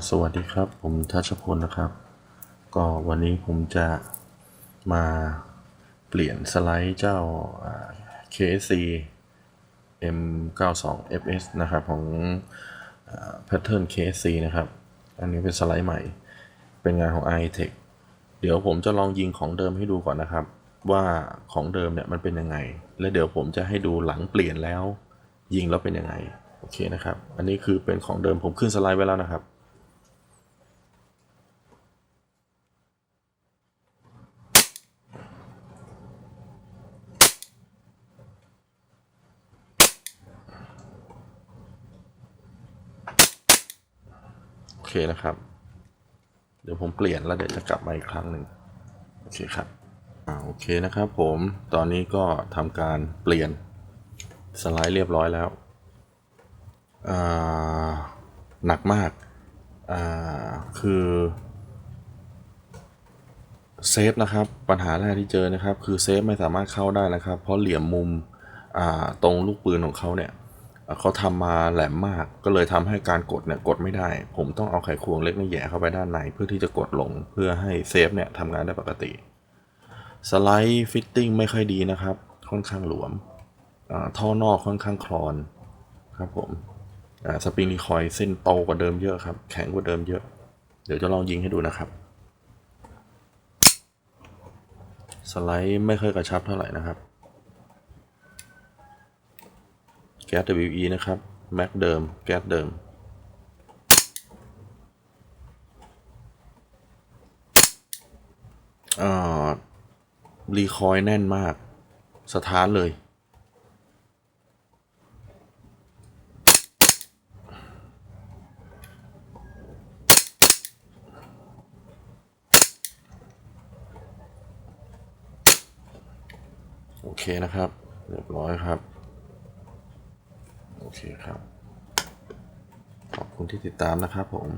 สวัสดีครับผมทัชพลนะครับก็วันนี้ผมจะมาเปลี่ยนสไลด์เจ้าKSC M92 FS นะครับของPattern KSC นะครับอันนี้เป็นสไลด์ใหม่เป็นงานของ iTech เดี๋ยวผมจะลองยิงของเดิมให้ดูก่อนนะครับว่าของเดิมเนี่ยมันเป็นยังไงและเดี๋ยวผมจะให้ดูหลังเปลี่ยนแล้วยิงแล้วเป็นยังไงโอเคนะครับอันนี้คือเป็นของเดิมผมขึ้นสไลด์ไว้แล้วนะครับโอเคนะครับเดี๋ยวผมเปลี่ยนแล้วเดี๋ยวจะกลับมาอีกครั้งหนึ่งโอเคครับโอเคนะครับผมตอนนี้ก็ทำการเปลี่ยนสไลด์เรียบร้อยแล้วหนักมากคือเซฟนะครับปัญหาแรกที่เจอนะครับคือเซฟไม่สามารถเข้าได้นะครับเพราะเหลี่ยมมุมตรงลูกปืนของเขาเนี่ยเขาทำมาแหลมมากก็เลยทำให้การกดเนี่ยกดไม่ได้ผมต้องเอาไขควงเล็กนี่แหย่เข้าไปด้านในเพื่อที่จะกดลงเพื่อให้เซฟเนี่ยทำงานได้ปกติสไลด์ฟิตติ้งไม่ค่อยดีนะครับค่อนข้างหลวมท่อนอกค่อนข้างคลอนครับผมสปริงรีคอยล์เส้นโตกว่าเดิมเยอะครับแข็งกว่าเดิมเยอะเดี๋ยวจะลองยิงให้ดูนะครับสไลด์ไม่ค่อยกระชับเท่าไหร่นะครับแก๊ส WE นะครับแม็กเดิมแก๊สเดิมรีคอยล์แน่นมากสถานเลยโอเคนะครับเรียบร้อยครับโอเคครับขอบคุณที่ติดตามนะครับผม